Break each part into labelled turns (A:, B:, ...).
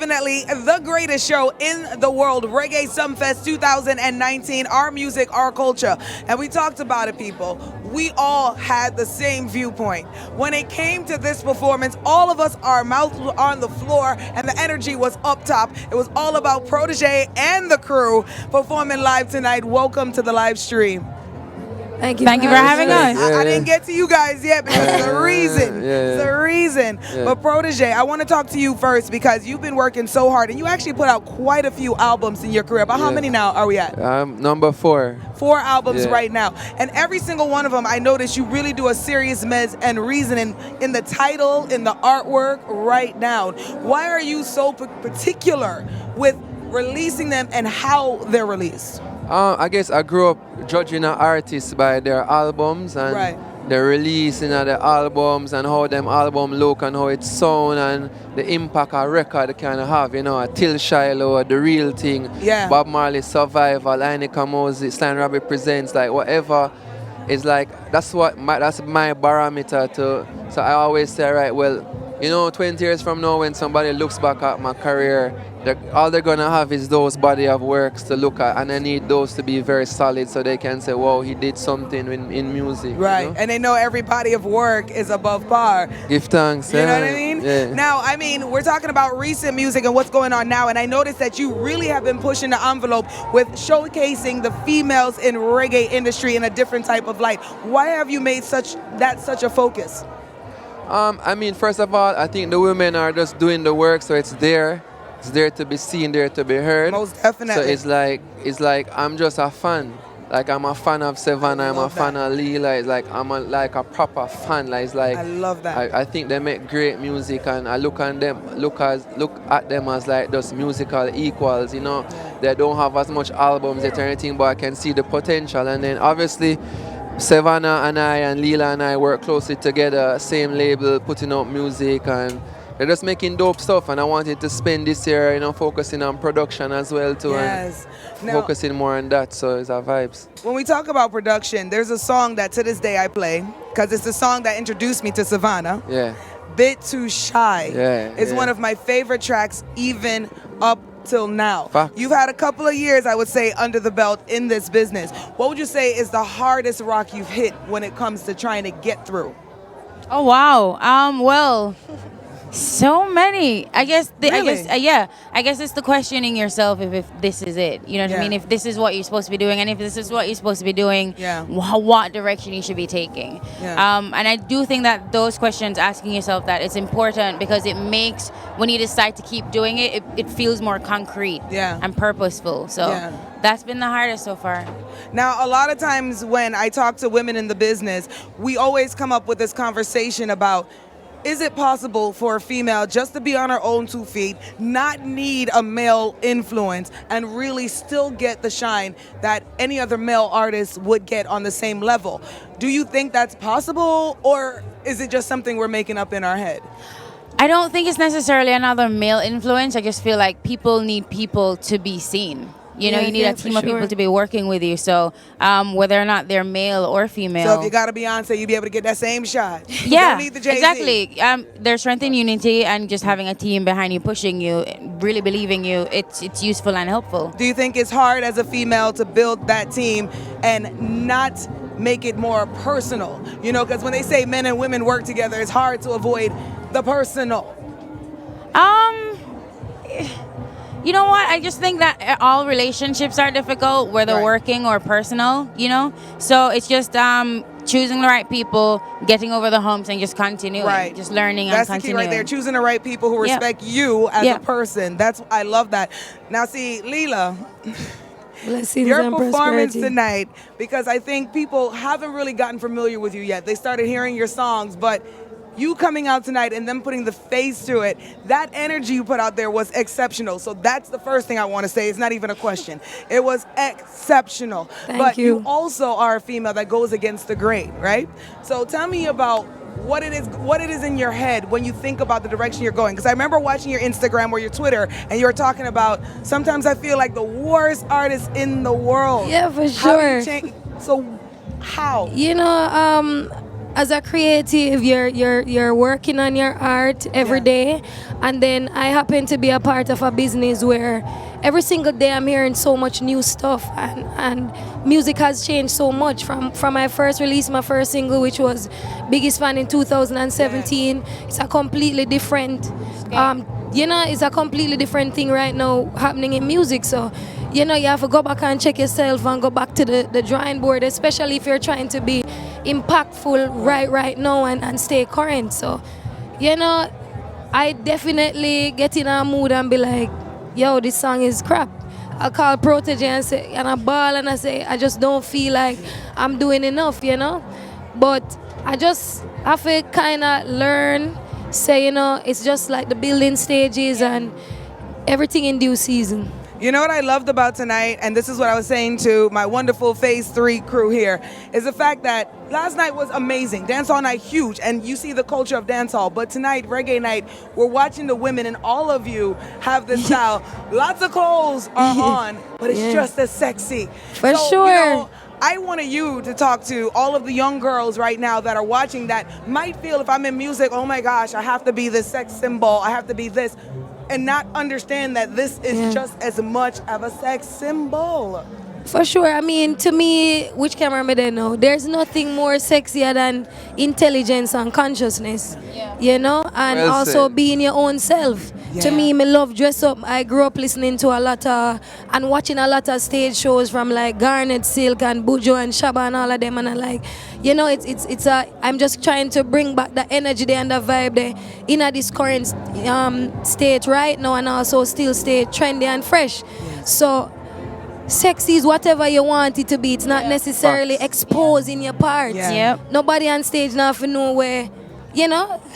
A: definitely the greatest show in the world, Reggae Sumfest 2019, our music, our culture. And we talked about it, people. We all had the same viewpoint. When it came to this performance, all of us, our mouths were on the floor and the energy was up top. It was all about Protoje and the crew performing live tonight. Welcome to the live stream.
B: Thank you.
C: Thank you for having us.
A: I didn't get to you guys yet because it's the reason. It's the reason. But Protoje, I want to talk to you first because you've been working so hard and you actually put out quite a few albums in your career. But how many now are we at?
D: Number 4.
A: 4 albums right now. And every single one of them, I noticed you really do a serious mez and reasoning in the title, in the artwork right now. Why are you so particular with releasing them and how they're released?
D: I guess I grew up judging an artist by their albums and the releasing of the albums and how them album look and how it sound and the impact a record can have, you know, a Till Shiloh, The Real Thing, Bob Marley Survival, Inika Moses, Stan Rabbit Presents, like whatever. It's like, that's my barometer to, so I always say, right, well, you know, 20 years from now when somebody looks back at my career, all they're going to have is those body of works to look at, and I need those to be very solid so they can say, wow, he did something in music.
A: Right,
D: you know?
A: And they know every body of work is above par.
D: Give thanks.
A: You know what I mean?
D: Yeah.
A: Now, I mean, we're talking about recent music and what's going on now, and I noticed that you really have been pushing the envelope with showcasing the females in reggae industry in a different type of light. Why have you made such a focus?
D: I mean, first of all, I think the women are just doing the work, so it's there. It's there to be seen, there to be heard.
A: Most definitely.
D: So it's like I'm just a fan. Like I'm a fan of Sevana, I'm a fan of Lila. It's like I'm a proper fan. Like it's like
A: I love that.
D: I think they make great music, and I look at them as like just musical equals. You know, they don't have as much albums yet or anything, but I can see the potential. And then obviously, Sevana and I and Lila and I work closely together, same label, putting out music, and they're just making dope stuff. And I wanted to spend this year, you know, focusing on production as well too, and focusing more on that. So it's our vibes.
A: When we talk about production, there's a song that to this day I play because it's the song that introduced me to Sevana.
D: Yeah.
A: Bit Too Shy.
D: Yeah.
A: It's one of my favorite tracks, even up till now.
D: Facts.
A: You've had a couple of years, I would say, under the belt in this business. What would you say is the hardest rock you've hit when it comes to trying to get through?
C: Oh wow. Well, so many. I guess it's the questioning yourself if this is it. You know what I mean? If this is what you're supposed to be doing, and if this is what you're supposed to be doing, what direction you should be taking. And I do think that those questions, asking yourself that, it's important because it makes, when you decide to keep doing it, it feels more concrete and purposeful. So that's been the hardest so far.
A: Now, a lot of times when I talk to women in the business, we always come up with this conversation about, is it possible for a female just to be on her own 2 feet, not need a male influence, and really still get the shine that any other male artist would get on the same level? Do you think that's possible, or is it just something we're making up in our head?
C: I don't think it's necessarily another male influence. I just feel like people need people to be seen. You know, you need a team of people to be working with you. So whether or not they're male or female.
A: So if you got a Beyonce, you'll be able to get that same shot. You
C: yeah,
A: don't need the Jay-Z.
C: exactly. There's strength in unity, and just having a team behind you, pushing you, really believing you, it's useful and helpful.
A: Do you think it's hard as a female to build that team and not make it more personal? You know, because when they say men and women work together, it's hard to avoid the personal.
C: You know what? I just think that all relationships are difficult, whether working or personal, you know? So it's just choosing the right people, getting over the humps, and just continuing, just learning and continuing.
A: That's the key right there, choosing the right people who respect you as a person. I love that. Now see, Lila, your performance tonight, because I think people haven't really gotten familiar with you yet. They started hearing your songs, but you coming out tonight and them putting the face to it, that energy you put out there was exceptional. So that's the first thing I want to say. It's not even a question. It was exceptional. But you also are a female that goes against the grain, right? So tell me about what it is in your head when you think about the direction you're going. Because I remember watching your Instagram or your Twitter, and you were talking about, sometimes I feel like the worst artist in the world.
B: Yeah, for sure.
A: So how?
B: You know, as a creative, you're working on your art every day, and then I happen to be a part of a business where every single day I'm hearing so much new stuff, and music has changed so much from my first release, my first single, which was Biggest Fan in 2017. It's a completely different it's a completely different thing right now happening in music. So you have to go back and check yourself and go back to the drawing board, especially if you're trying to be impactful right now and stay current. So I definitely get in a mood and be like, yo, this song is crap. I call Protoje and I bawl and I say, I just don't feel like I'm doing enough, But I just have to kind of learn, say, it's just like the building stages and everything in due season.
A: You know what I loved about tonight, and this is what I was saying to my wonderful Phase 3 crew here, is the fact that last night was amazing. Dancehall night, huge, and you see the culture of dancehall. But tonight, reggae night, we're watching the women, and all of you have this style. Lots of clothes are on, but it's just as sexy.
B: For sure.
A: I wanted you to talk to all of the young girls right now that are watching that might feel, if I'm in music, oh my gosh, I have to be this sex symbol, I have to be this, and not understand that this is just as much of a sex symbol.
B: For sure. I mean, to me, which camera me they know, there's nothing more sexier than intelligence and consciousness, and well also said. Being your own self. To me love dress up. I grew up listening to a lot of and watching a lot of stage shows from like Garnet Silk and Bujo and Shaba and all of them, and I like, I'm just trying to bring back the energy there and the vibe there in this current state right now, and also still stay trendy and fresh. So sexy is whatever you want it to be. It's not necessarily exposing your parts. Nobody on stage now for know where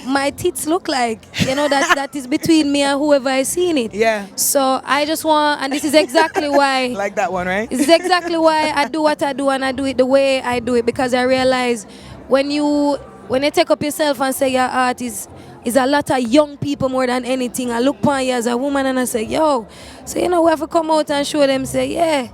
B: my tits look like. That is between me and whoever I seen it. So I just want, and this is exactly why
A: like that one, right?
B: This is exactly why I do what I do, and I do it the way I do it, because I realize when you take up yourself and say your art is a lot of young people more than anything. I look upon you as a woman and I say, yo, so we have to come out and show them, say,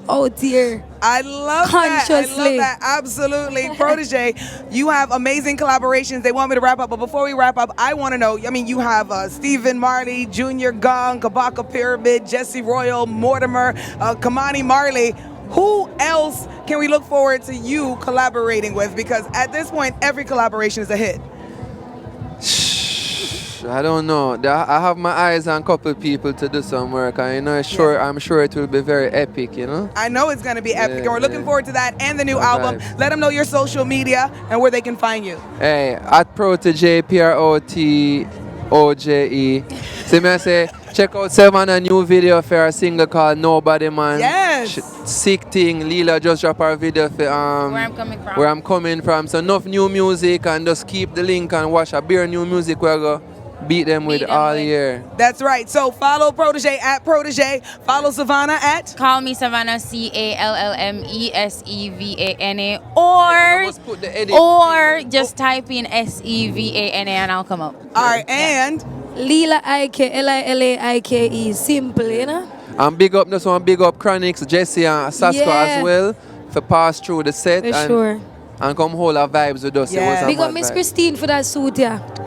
B: out here.
A: I love that. I love that. Absolutely. Protoje, you have amazing collaborations. They want me to wrap up, but before we wrap up, I want to know, you have Stephen Marley, Junior Gong, Kabaka Pyramid, Jesse Royal, Mortimer, Kamani Marley. Who else can we look forward to you collaborating with? Because at this point, every collaboration is a hit.
D: I don't know. I have my eyes on a couple people to do some work, and I'm sure it will be very epic,
A: I know it's going to be epic, and we're looking forward to that and the new album. Let them know your social media and where they can find you.
D: Hey, at Protoje, Protoje. See me I say, check out Sevana new video for a single called Nobody Man.
A: Yes.
D: Sick thing. Lila just dropped our video for where I'm coming from. So enough new music, and just keep the link and watch a bare new music where I go beat them with all year.
A: That's right. So follow Protoje at Protoje. Follow Sevana at
C: Call Me Sevana, CALLMESEVANA, or just type in SEVANA and I'll come up.
A: All right, and
B: Lila Ike, LILAIKE, simple,
D: And big up this one, big up Chronics, Jesse and Sasko as well for pass through the set.
B: For sure.
D: And come hold our vibes with us.
B: Yeah. Big up Miss Christine for that suit,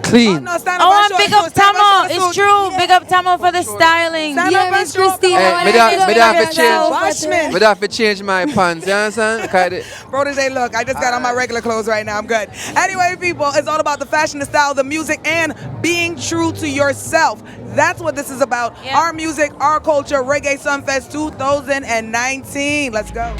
D: Clean.
C: And big up Tamo. It's true. Big up Tamo for the styling.
B: Miss Christine.
D: But I have to change my pants. You understand?
A: Protoje, look, I just got on my regular clothes right now. I'm good. Anyway, people, it's all about the fashion, the style, the music, and being true to yourself. That's what this is about. Yeah. Our music, our culture, Reggae Sumfest 2019. Let's go.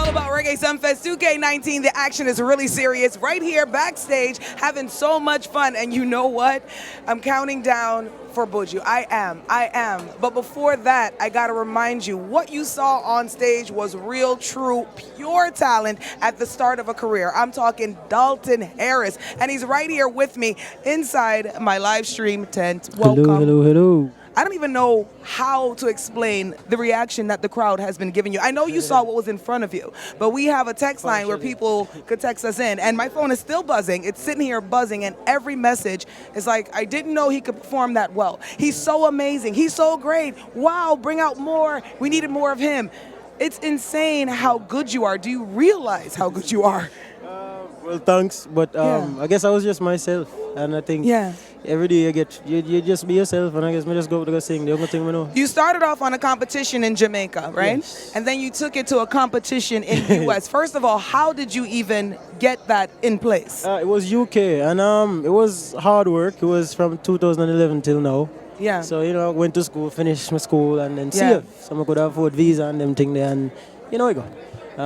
A: About Reggae Sumfest 2K19. The action is really serious right here backstage, having so much fun. And you know what? I'm counting down for Buju. I am. But before that, I gotta remind you, what you saw on stage was real, true, pure talent at the start of a career. I'm talking Dalton Harris, and he's right here with me inside my live stream tent. Welcome.
E: Hello.
A: I don't even know how to explain the reaction that the crowd has been giving you. I know you saw what was in front of you, but we have a text line where people could text us in, and my phone is still buzzing. It's sitting here buzzing, and every message is like, I didn't know he could perform that well. He's so amazing. He's so great. Wow, bring out more. We needed more of him. It's insane how good you are. Do you realize how good you are?
E: Well, thanks, but I guess I was just myself, and I think every day you just be yourself, and I guess me just go sing. The only thing we know.
A: You started off on a competition in Jamaica, right?
E: Yes.
A: And then you took it to a competition in the US. First of all, how did you even get that in place?
E: It was UK, and it was hard work. It was from 2011 till now.
A: Yeah.
E: So I went to school, finished my school, and then see so I could afford visa and them thing there, and I go.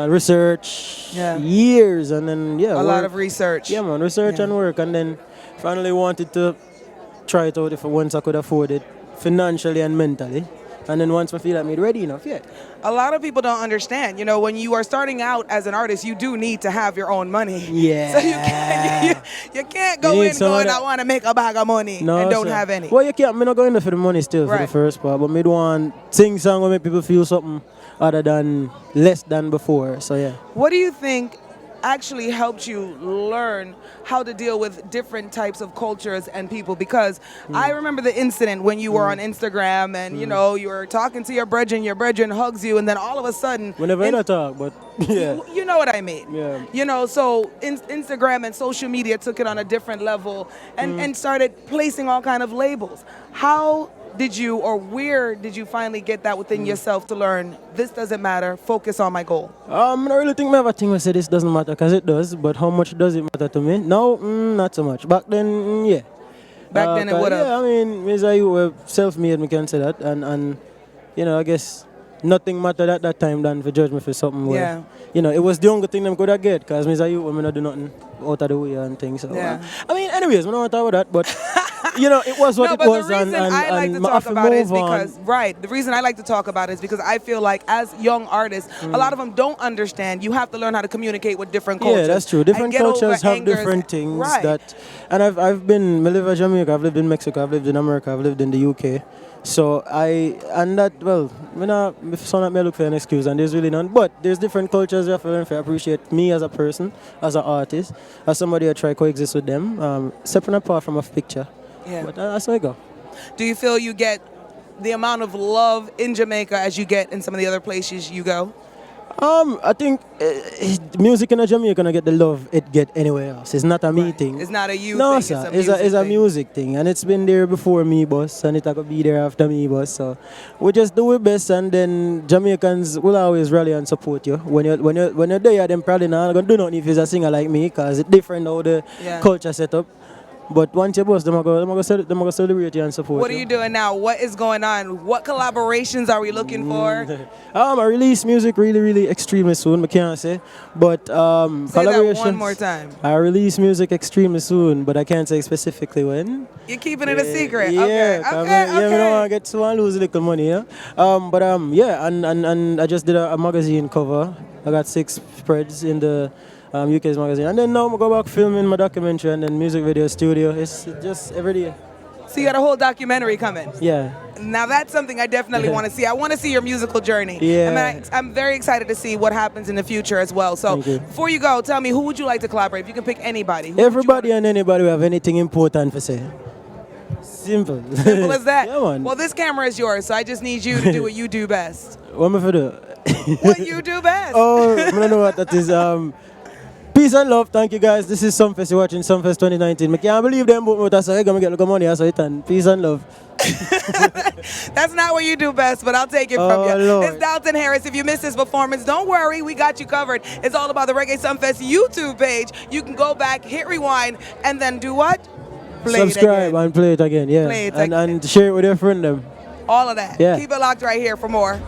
E: Research, years, and then
A: a lot of research.
E: Yeah, man, research and work, and then finally wanted to try it out once I could afford it, financially and mentally. And then once I feel like I'm ready enough,
A: A lot of people don't understand. When you are starting out as an artist, you do need to have your own money.
E: Yeah.
A: So you can't go in going, I want to make a bag of money and don't have any.
E: Well, you can't. I'm not going there for the money still for the first part, but I don't want sing song will make people feel something other than less than before. So yeah.
A: What do you think actually helped you learn how to deal with different types of cultures and people? Because I remember the incident when you were on Instagram and you were talking to your brethren hugs you, and then all of a sudden
E: whenever I talk, but yeah,
A: you know what I mean.
E: Yeah.
A: So Instagram and social media took it on a different level and started placing all kind of labels. How did you, or where did you finally get that within yourself to learn this doesn't matter, focus on my goal?
E: I don't really think I have a thing I say this doesn't matter, because it does, but how much does it matter to me? No, not so much. Back then, yeah.
A: Back then it would have.
E: Yeah, I mean, as I were self-made, we can say that, and I guess nothing mattered at that time than for judge me for something where, it was the only thing them could have get, because as a youth, I not do nothing out of the way and things. So, I mean, anyways, we don't want to talk about that, but it was what it was.
A: The reason I like to talk about it is because, the reason I like to talk about it is because I feel like as young artists, a lot of them don't understand. You have to learn how to communicate with different cultures.
E: Yeah, that's true. Different cultures have different things and I've been, I live in Jamaica, I've lived in Mexico, I've lived in America, I've lived in the UK. So if someone may look for an excuse, and there's really none, but there's different cultures you have to learn to appreciate me as a person, as an artist, as somebody I try to coexist with them, separate apart from a picture. Yeah. But that's how I go.
A: Do you feel you get the amount of love in Jamaica as you get in some of the other places you go?
E: I think music in Jamaica gonna get the love it get anywhere else. It's not a me thing.
A: It's not a you
E: thing.
A: No,
E: sir. It's a music thing, and it's been there before me, boss, and it's gonna be there after me, boss. So we just do our best, and then Jamaicans will always rally and support you. When you're there, them probably not gonna do nothing if you're a singer like me, cause it's different how the culture set up. But once you're boss, they're going to celebrate you and support you.
A: What are you doing now? What is going on? What collaborations are we looking for?
E: I release music really extremely soon, I can't say. But
A: say that one more time.
E: I release music extremely soon, but I can't say specifically when.
A: You're keeping it a secret?
E: Yeah, okay. I don't want to get so and lose a little money, yeah? And I just did a magazine cover. I got 6 spreads in the UK's magazine, and then now I go back filming my documentary and then music video studio. It's just every day.
A: So you got a whole documentary coming?
E: Yeah.
A: Now that's something I definitely want to see. I want to see your musical journey.
E: Yeah.
A: I'm very excited to see what happens in the future as well. So before you go, tell me, who would you like to collaborate? If you can pick anybody.
E: Everybody and anybody who have anything important to say. Simple.
A: Simple as that.
E: Yeah, man.
A: Well, this camera is yours, so I just need you to do what you do best.
E: What am I for do?
A: What you do best.
E: Oh, I don't know what that is. Peace and love, thank you guys. This is Sumfest, you're watching Sumfest 2019. I can't believe them, but I'm going to get a lot of money, so it and peace and love.
A: That's not what you do best, but I'll take it from you.
E: Lord.
A: It's Dalton Harris. If you missed this performance, don't worry, we got you covered. It's all about the Reggae Sumfest YouTube page. You can go back, hit rewind, and then do what?
E: Subscribe and play it again, yeah.
A: Play it
E: and share it with your friend them.
A: All of that.
E: Yeah.
A: Keep it locked right here for more.